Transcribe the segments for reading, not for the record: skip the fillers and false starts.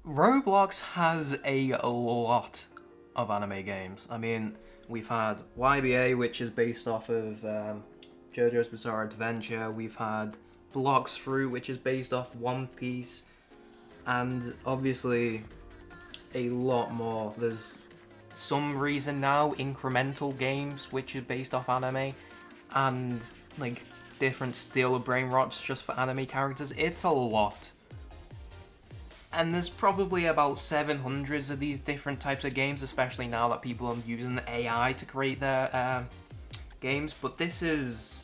Roblox has a lot of anime games. I mean, we've had YBA, which is based off of JoJo's Bizarre Adventure. We've had Blocks Through, which is based off One Piece, and obviously a lot more. There's some reason now incremental games which are based off anime, and like different Steel of Brain Rots just for anime characters. It's a lot. And there's probably about 700 of these different types of games, especially now that people are using AI to create their games. But this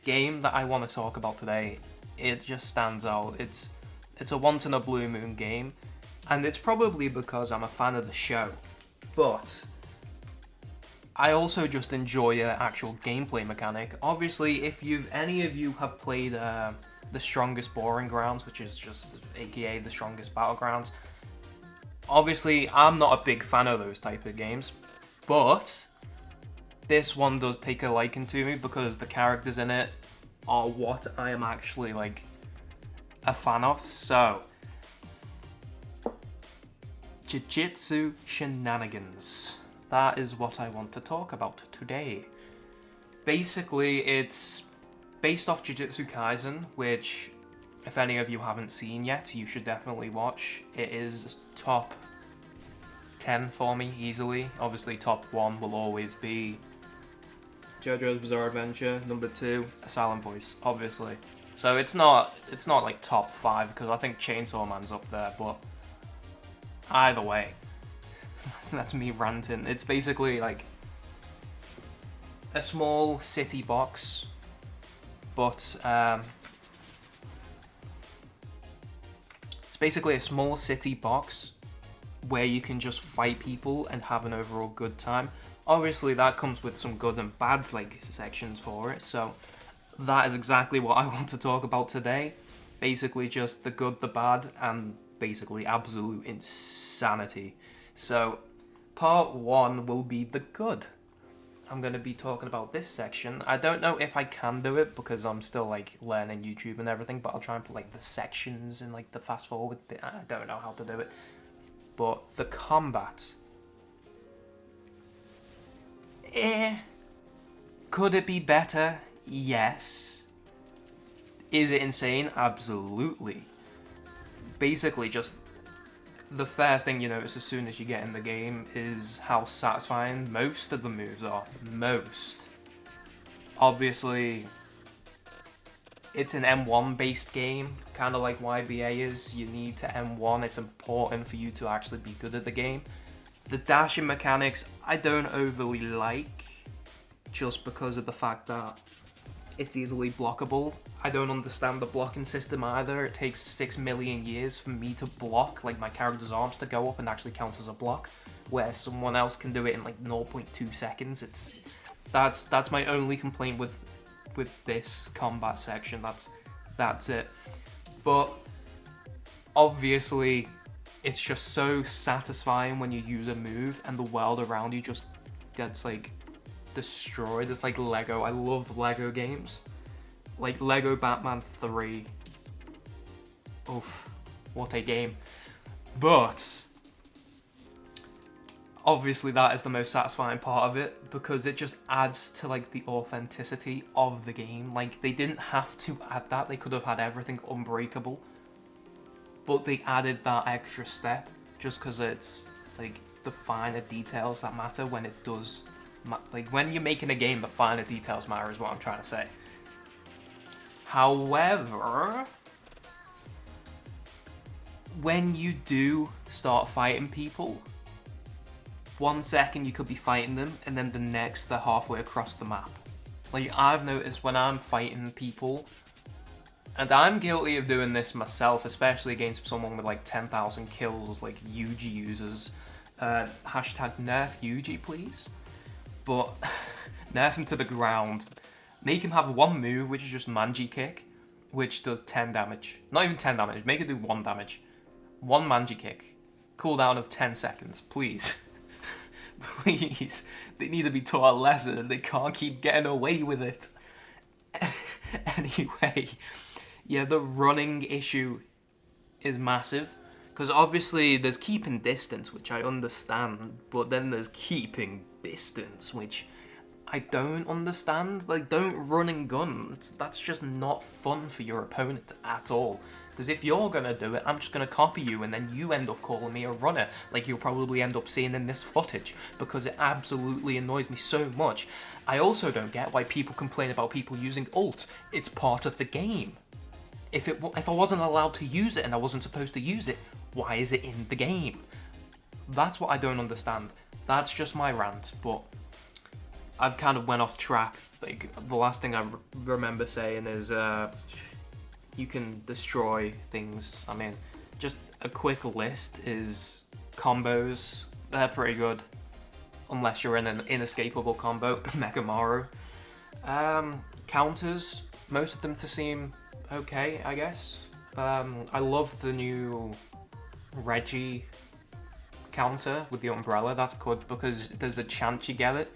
game that I want to talk about today. It just stands out. It's a once in a blue moon game, and it's probably because I'm a fan of the show. But I also just enjoy the actual gameplay mechanic. Obviously, if any of you have played the Strongest Boring Grounds, which is just aka the Strongest Battlegrounds, obviously I'm not a big fan of those type of games, but this one does take a liking to me because the characters in it are what I am actually like a fan of. So, Jujutsu Shenanigans. That is what I want to talk about today. Basically, it's based off Jujutsu Kaisen, which, if any of you haven't seen yet, you should definitely watch. It is top 10 for me, easily. Obviously, top 1 will always be JoJo's Bizarre Adventure. Number 2, Asylum Voice, obviously. So it's not like top 5, because I think Chainsaw Man's up there, but either way, that's me ranting. It's basically like a small city box, but it's basically a small city box where you can just fight people and have an overall good time. Obviously, that comes with some good and bad like sections for it, so that is exactly what I want to talk about today. Basically just the good, the bad, and basically absolute insanity. So part 1 will be the good. I'm going to be talking about this section. I don't know if I can do it because I'm still like learning YouTube and everything, but I'll try and put like the sections and like the fast forward thing. I don't know how to do it. But the combat. Could it be better? Yes. Is it insane? Absolutely. Basically just the first thing you notice as soon as you get in the game is how satisfying most of the moves are. Most. Obviously, it's an M1 based game, kind of like YBA is. You need to M1, it's important for you to actually be good at the game. The dashing mechanics, I don't overly like, just because of the fact that it's easily blockable. I don't understand the blocking system either. It takes 6 million years for me to block, like my character's arms to go up and actually count as a block, where someone else can do it in like 0.2 seconds. That's my only complaint with this combat section. That's it. But obviously, it's just so satisfying when you use a move and the world around you just gets like destroyed. It's like Lego. I love Lego games. Like Lego Batman 3. Oof, what a game. But obviously that is the most satisfying part of it because it just adds to like the authenticity of the game. Like they didn't have to add that. They could have had everything unbreakable. But they added that extra step just because it's like the finer details that matter when it does. Like when you're making a game, the finer details matter is what I'm trying to say. However, when you do start fighting people, 1 second you could be fighting them and then the next they're halfway across the map. Like I've noticed when I'm fighting people, and I'm guilty of doing this myself, especially against someone with like 10,000 kills, like Yuji users. Hashtag nerf Yuji, please. But nerf him to the ground. Make him have one move, which is just Manji Kick, which does 10 damage. Not even 10 damage, make it do 1 damage. 1 Manji Kick. Cooldown of 10 seconds, please. Please. They need to be taught a lesson. They can't keep getting away with it. Anyway, yeah, the running issue is massive. Because obviously there's keeping distance, which I understand, but then there's keeping distance, which I don't understand. Like, don't run and gun. That's just not fun for your opponent at all. Because if you're going to do it, I'm just going to copy you, and then you end up calling me a runner, like you'll probably end up seeing in this footage, because it absolutely annoys me so much. I also don't get why people complain about people using ult. It's part of the game. If I wasn't allowed to use it and I wasn't supposed to use it, why is it in the game? That's what I don't understand. That's just my rant, but I've kind of went off track. Like, the last thing I remember saying is you can destroy things. I mean, just a quick list is combos. They're pretty good, unless you're in an inescapable combo. Megamaru. Counters, most of them to seem okay, I guess. I love the new Reggie counter with the umbrella. That's good because there's a chance you get it,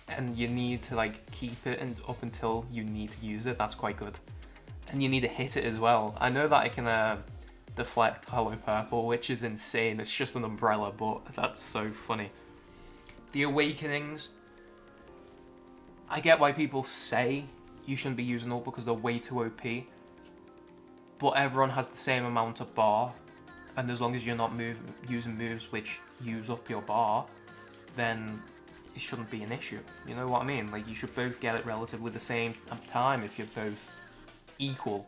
and you need to like keep it and up until you need to use it. That's quite good. And you need to hit it as well. I know that I can deflect Hollow Purple, which is insane. It's just an umbrella, but that's so funny. The Awakenings, I get why people say you shouldn't be using ult because they're way too OP, but everyone has the same amount of bar, and as long as you're not using moves which use up your bar, then it shouldn't be an issue. You know what I mean? Like, you should both get it relatively the same time if you're both equal.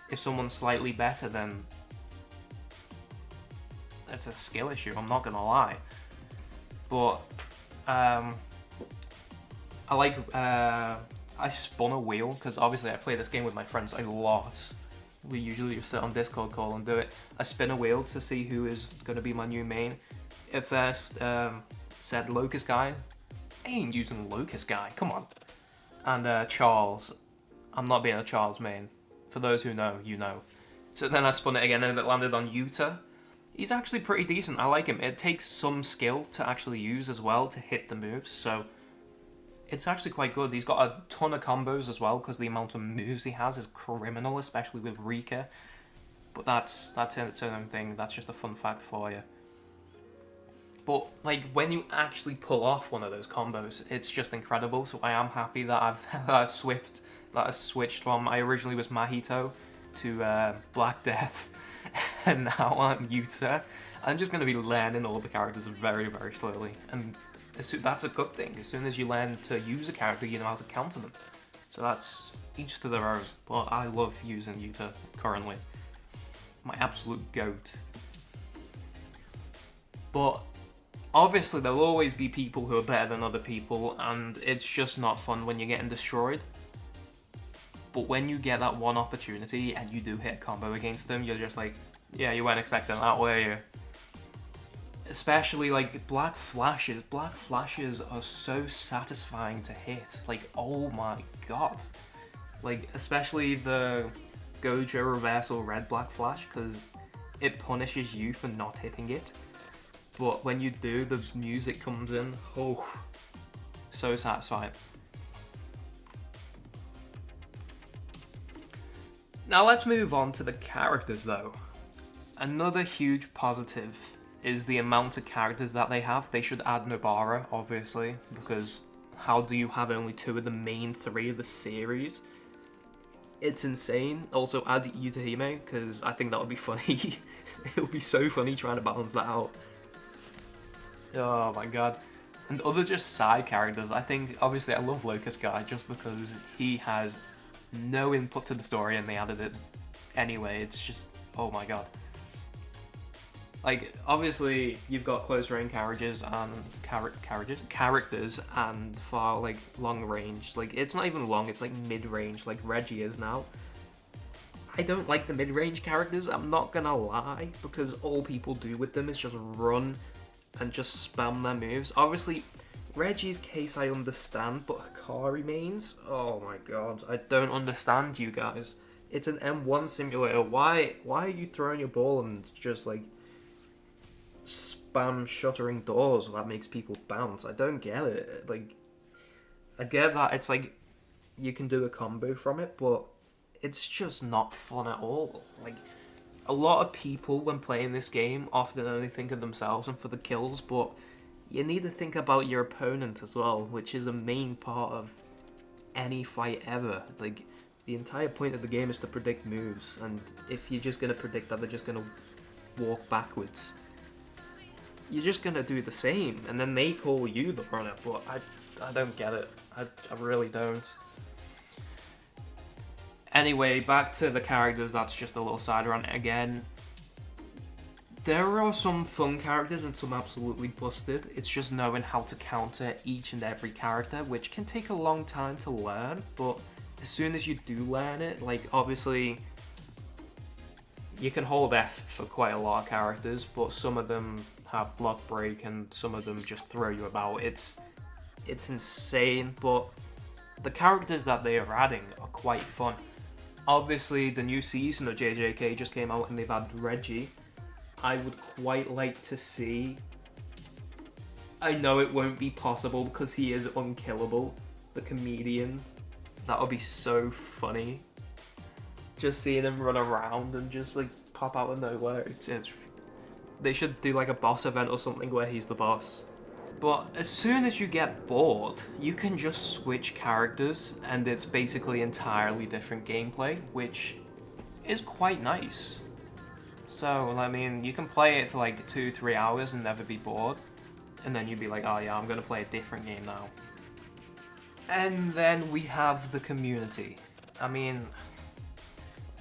If someone's slightly better, then it's a skill issue, I'm not gonna lie. But I spun a wheel because obviously I play this game with my friends a lot. We usually just sit on Discord call and do it. I spin a wheel to see who is going to be my new main. At first, said Locust Guy. I ain't using Locust Guy, come on. And Charles. I'm not being a Charles main. For those who know, you know. So then I spun it again and it landed on Yuta. He's actually pretty decent, I like him. It takes some skill to actually use as well to hit the moves, so it's actually quite good. He's got a ton of combos as well because the amount of moves he has is criminal, especially with Rika. But that's its own thing. That's just a fun fact for you. But like, when you actually pull off one of those combos, it's just incredible. So I am happy that I've switched from, I originally was Mahito to Black Death, and now I'm Yuta. I'm just going to be learning all the characters very, very slowly, and that's a good thing. As soon as you learn to use a character, you know how to counter them. So that's each to their own. But I love using Yuta currently. My absolute goat. But obviously there'll always be people who are better than other people, and it's just not fun when you're getting destroyed. But when you get that one opportunity and you do hit a combo against them, you're just like, yeah, you weren't expecting that, were you? Especially like Black Flashes. Black Flashes are so satisfying to hit. Like, oh my god. Like, especially the Gojo Reversal Red Black Flash, because it punishes you for not hitting it. But when you do, the music comes in. Oh, so satisfying. Now let's move on to the characters though. Another huge positive is the amount of characters that they have. They should add Nobara, obviously, because how do you have only 2 of the main 3 of the series? It's insane. Also add Yutahime, because I think that would be funny. It would be so funny trying to balance that out. Oh my god. And other just side characters, I think, obviously I love Locust Guy just because he has no input to the story and they added it anyway. It's just, oh my god. Like, obviously, you've got close range characters and characters and far, like, long range. Like, it's not even long, it's like mid-range, like Reggie is now. I don't like the mid-range characters, I'm not gonna lie, because all people do with them is just run and just spam their moves. Obviously, Reggie's case I understand, but Hikari mains? Oh my god, I don't understand you guys. It's an M1 simulator, why are you throwing your ball and just, like, spam shuttering doors that makes people bounce? I don't get it. Like, I get that it's like you can do a combo from it, but it's just not fun at all. Like, a lot of people when playing this game often only think of themselves and for the kills, but you need to think about your opponent as well, which is a main part of any fight ever. Like, the entire point of the game is to predict moves, and if you're just going to predict that they're just going to walk backwards, you're just going to do the same, and then they call you the runner, but I don't get it. I really don't. Anyway, back to the characters, that's just a little side rant again. There are some fun characters and some absolutely busted. It's just knowing how to counter each and every character, which can take a long time to learn, but as soon as you do learn it, like, obviously, you can hold F for quite a lot of characters, but some of them have block break and some of them just throw you about. It's insane, but the characters that they are adding are quite fun. Obviously, the new season of JJK just came out and they've added Reggie. I would quite like to see... I know it won't be possible because he is unkillable, the comedian. That would be so funny. Just seeing him run around and just like pop out of nowhere. They should do like a boss event or something where he's the boss. But as soon as you get bored, you can just switch characters and it's basically entirely different gameplay, which is quite nice. So, I mean, you can play it for like 2-3 hours and never be bored. And then you'd be like, oh yeah, I'm going to play a different game now. And then we have the community. I mean,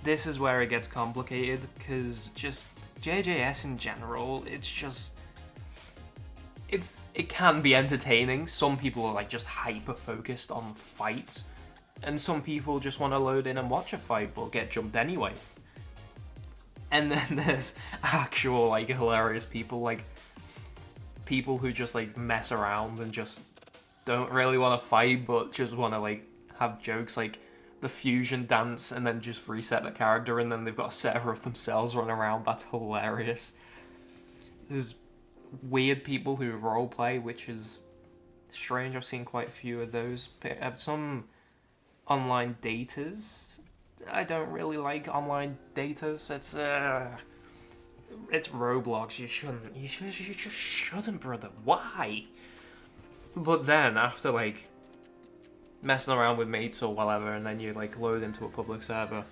this is where it gets complicated, because just JJS in general, it can be entertaining. Some people are like just hyper focused on fights, and some people just want to load in and watch a fight but get jumped anyway. And then there's actual like hilarious people, like people who just like mess around and just don't really want to fight but just want to like have jokes, like the fusion dance and then just reset the character and then they've got a server of themselves running around. That's hilarious. There's weird people who roleplay, which is strange. I've seen quite a few of those. Some online datas. I don't really like online datas. It's Roblox. You just shouldn't, brother. Why? But then after like messing around with mates or whatever, and then you like load into a public server,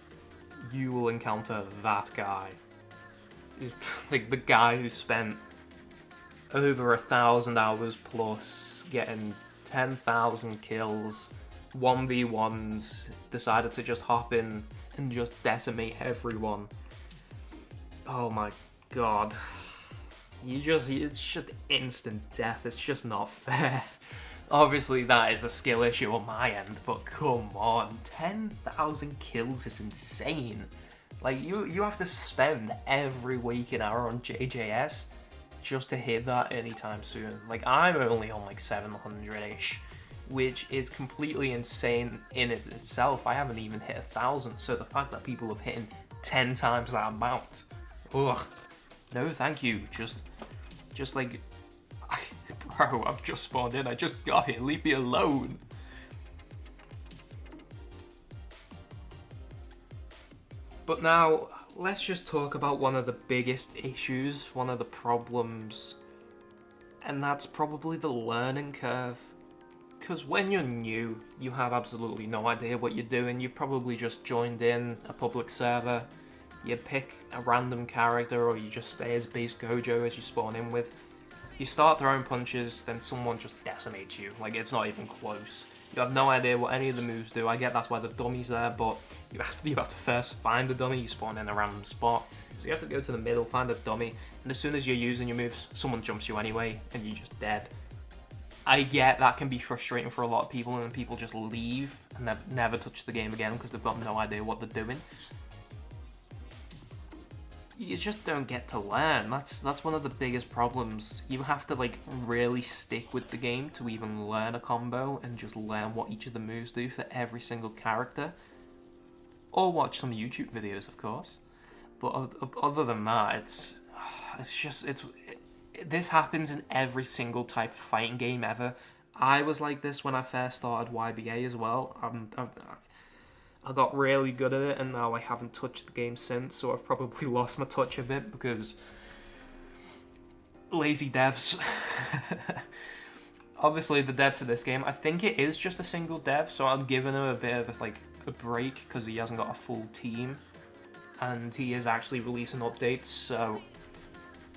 you will encounter that guy. He's like the guy who spent over 1,000 hours plus getting 10,000 kills, 1v1s, decided to just hop in and just decimate everyone. Oh my god. It's just instant death. It's just not fair. Obviously that is a skill issue on my end, but come on, 10,000 kills is insane. Like, you have to spend every waking hour on JJS just to hit that anytime soon. Like, I'm only on like 700-ish, which is completely insane in it itself. I haven't even hit 1,000, so the fact that people have hit 10 times that amount, ugh, no thank you. Just like, bro, I've just spawned in, I just got here, leave me alone. But now, let's just talk about one of the biggest issues, one of the problems, and that's probably the learning curve. Because when you're new, you have absolutely no idea what you're doing. You probably just joined in a public server, you pick a random character, or you just stay as base Gojo as you spawn in with. You start throwing punches, then someone just decimates you. Like, it's not even close. You have no idea what any of the moves do. I get that's why the dummy's there, but you have to first find the dummy. You spawn in a random spot. So you have to go to the middle, find a dummy, and as soon as you're using your moves, someone jumps you anyway, and you're just dead. I get that can be frustrating for a lot of people, and then people just leave and never touch the game again because they've got no idea what they're doing. You just don't get to learn. That's one of the biggest problems. You have to like really stick with the game to even learn a combo and just learn what each of the moves do for every single character. Or watch some YouTube videos, of course. But other than that, this happens in every single type of fighting game ever. I was like this when I first started YBA as well. I got really good at it, and now I haven't touched the game since, so I've probably lost my touch a bit because lazy devs. Obviously, the dev for this game, I think it is just a single dev, so I'm giving him a bit of a break because he hasn't got a full team, and he is actually releasing updates. So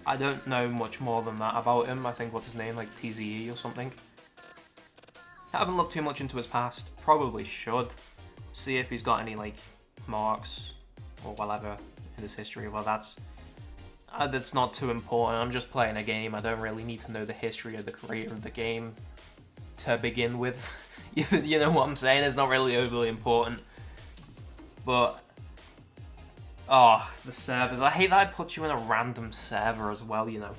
I don't know much more than that about him. I think what's his name, like TZE or something. I haven't looked too much into his past. Probably should see if he's got any marks or whatever in his history. Well, that's not too important. I'm just playing a game. I don't really need to know the history of the creator of the game to begin with. You know what I'm saying? It's not really overly important. But the servers. I hate that I put you in a random server as well, you know.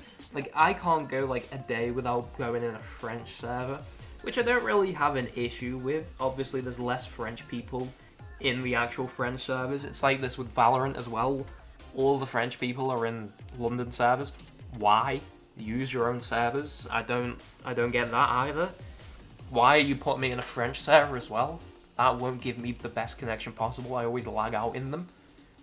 I can't go a day without going in a French server, which I don't really have an issue with. Obviously, there's less French people in the actual French servers. It's like this with Valorant as well. All the French people are in London servers. Why? Use your own servers. I don't get that either. Why are you putting me in a French server as well? That won't give me the best connection possible. I always lag out in them.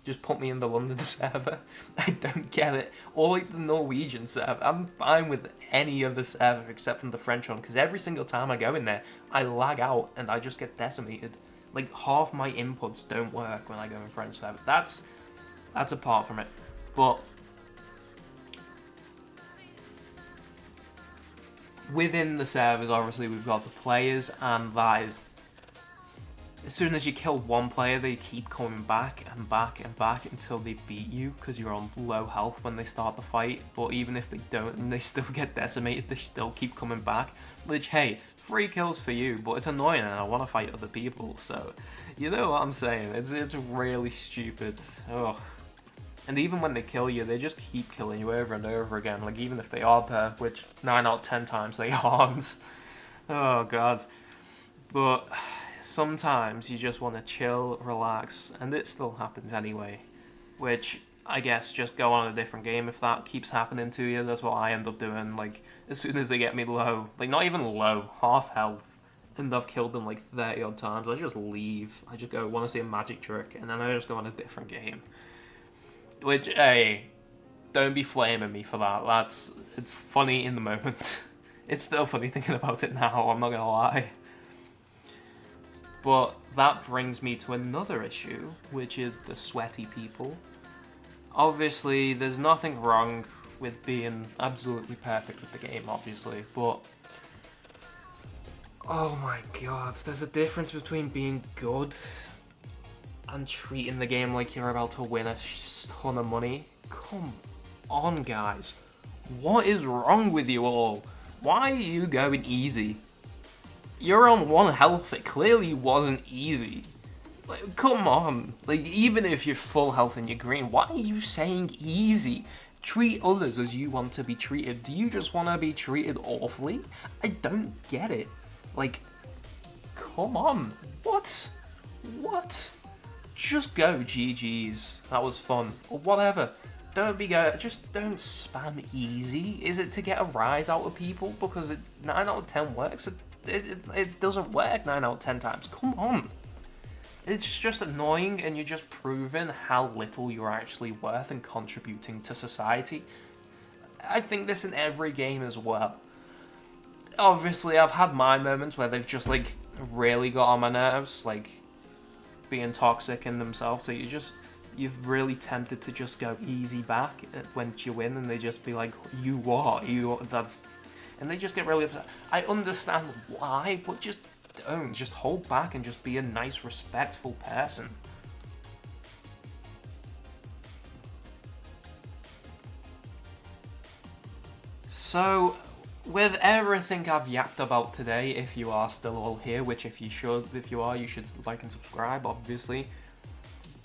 Just put me in the London server. I don't get it. Or the Norwegian server. I'm fine with any other server except from the French one, because every single time I go in there, I lag out and I just get decimated. Half my inputs don't work when I go in French server. That's apart from it. But within the servers, obviously, we've got the players, and that is, as soon as you kill one player, they keep coming back and back and back until they beat you, because you're on low health when they start the fight. But even if they don't and they still get decimated, they still keep coming back. Which, hey, 3 kills for you, but it's annoying and I want to fight other people, so you know what I'm saying. It's really stupid. Ugh. And even when they kill you, they just keep killing you over and over again. Even if they are perp, which 9 out of 10 times they aren't. Oh god. But sometimes you just want to chill, relax, and it still happens anyway. Which, I guess, just go on a different game if that keeps happening to you. That's what I end up doing. As soon as they get me low, not even low, half health, and I've killed them 30 odd times, I just leave. I just go, want to see a magic trick, and then I just go on a different game. Which, hey, don't be flaming me for that. It's funny in the moment. It's still funny thinking about it now, I'm not gonna lie. But that brings me to another issue, which is the sweaty people. Obviously, there's nothing wrong with being absolutely perfect with the game, obviously, but oh my god, there's a difference between being good and treating the game like you're about to win a ton of money. Come on, guys. What is wrong with you all? Why are you going easy? You're on 1 health. It clearly wasn't easy. Come on. Even if you're full health and you're green, why are you saying easy? Treat others as you want to be treated. Do you just want to be treated awfully? I don't get it. Come on. What? Just go GG's. That was fun. Or whatever. Just don't spam easy. Is it to get a rise out of people? Because 9 out of 10 works. It doesn't work 9 out of 10 times. Come on. It's just annoying, and you're just proving how little you're actually worth and contributing to society. I think this in every game as well. Obviously, I've had my moments where they've just really got on my nerves, being toxic in themselves, so you've really tempted to just go easy back when you win, and they just be like, you what? And they just get really upset. I understand why, but just don't. Just hold back and just be a nice, respectful person. So, with everything I've yapped about today, if you are still all here, which if you are, you should like and subscribe, obviously.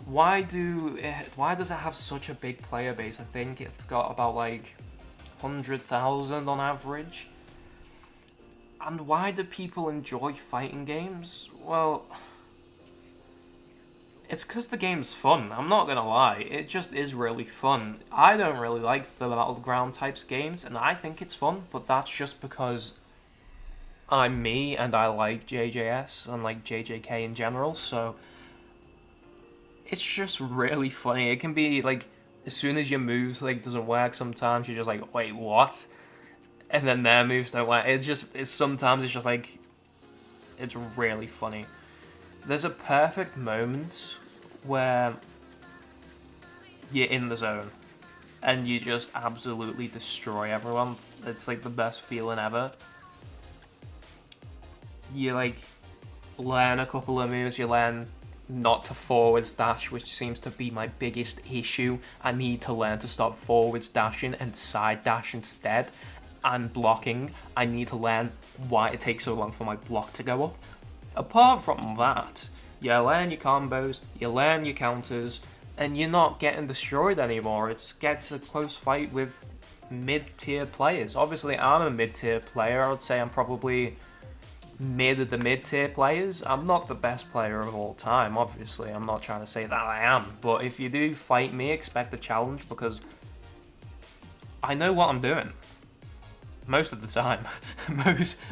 Why does it have such a big player base? I think it's got about 100,000 on average. And why do people enjoy fighting games? Well, it's because the game's fun. I'm not gonna lie, it just is really fun. I don't really like the battleground types games, and I think it's fun, but that's just because I'm me and I like JJS and JJK in general, so it's just really funny. It can be like, as soon as your moves like doesn't work, sometimes you're just like, wait, what? And then their moves don't work. Sometimes it's just like, it's really funny. There's a perfect moment where you're in the zone and you just absolutely destroy everyone. It's like the best feeling ever. You like learn a couple of moves, you learn not to forwards dash, which seems to be my biggest issue. I need to learn to stop forwards dashing and side dash instead. And blocking, I need to learn why it takes so long for my block to go up. Apart from that, you learn your combos, you learn your counters, and you're not getting destroyed anymore. It gets a close fight with mid-tier players. Obviously, I'm a mid-tier player. I would say I'm probably mid of the mid-tier players. I'm not the best player of all time, obviously. I'm not trying to say that I am. But if you do fight me, expect a challenge, because I know what I'm doing. Most of the time.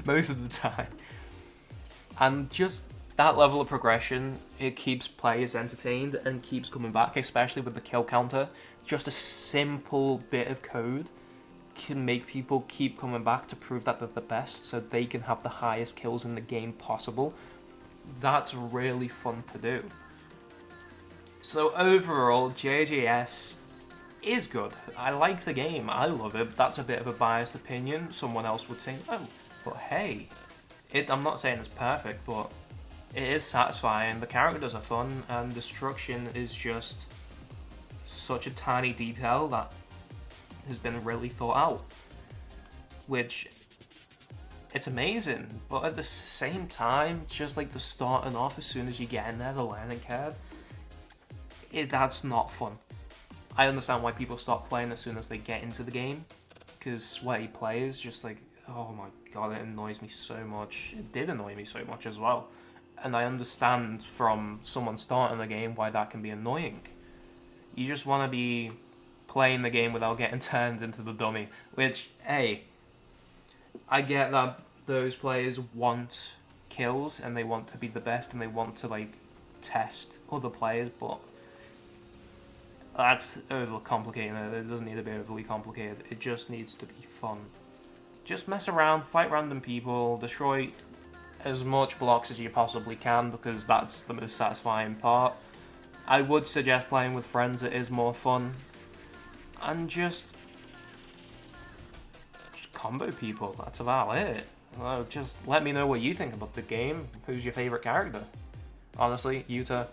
most of the time. And just that level of progression, it keeps players entertained and keeps coming back, especially with the kill counter. Just a simple bit of code can make people keep coming back to prove that they're the best, so they can have the highest kills in the game possible. That's really fun to do. So overall, JJS is good. I like the game. I love it. That's a bit of a biased opinion. Someone else would say, oh, but hey, I'm not saying it's perfect, but it is satisfying. The characters are fun, and destruction is just such a tiny detail that has been really thought out, which it's amazing. But at the same time, just like the starting off, as soon as you get in there, the learning curve, that's not fun. I understand why people stop playing as soon as they get into the game, because sweaty players just like, oh my god, it annoys me so much. It did annoy me so much as well, and I understand from someone starting the game why that can be annoying. You just want to be playing the game without getting turned into the dummy, which, hey, I get that those players want kills and they want to be the best and they want to like test other players, but that's overcomplicating it. It doesn't need to be overly complicated. It just needs to be fun. Just mess around, fight random people, destroy as much blocks as you possibly can, because that's the most satisfying part. I would suggest playing with friends. It is more fun. And just combo people. That's about it. Just let me know what you think about the game. Who's your favorite character? Honestly, Yuta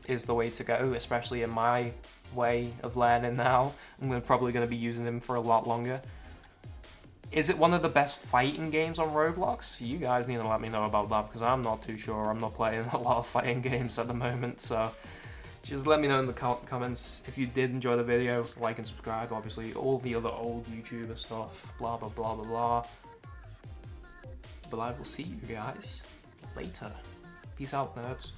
is the way to go, especially in my way of learning now. I'm probably going to be using him for a lot longer. Is it one of the best fighting games on Roblox? You guys need to let me know about that, because I'm not too sure. I'm not playing a lot of fighting games at the moment, so just let me know in the comments. If you did enjoy the video, like and subscribe. Obviously, all the other old YouTuber stuff, blah blah blah blah blah. But I will see you guys later. Peace out, nerds.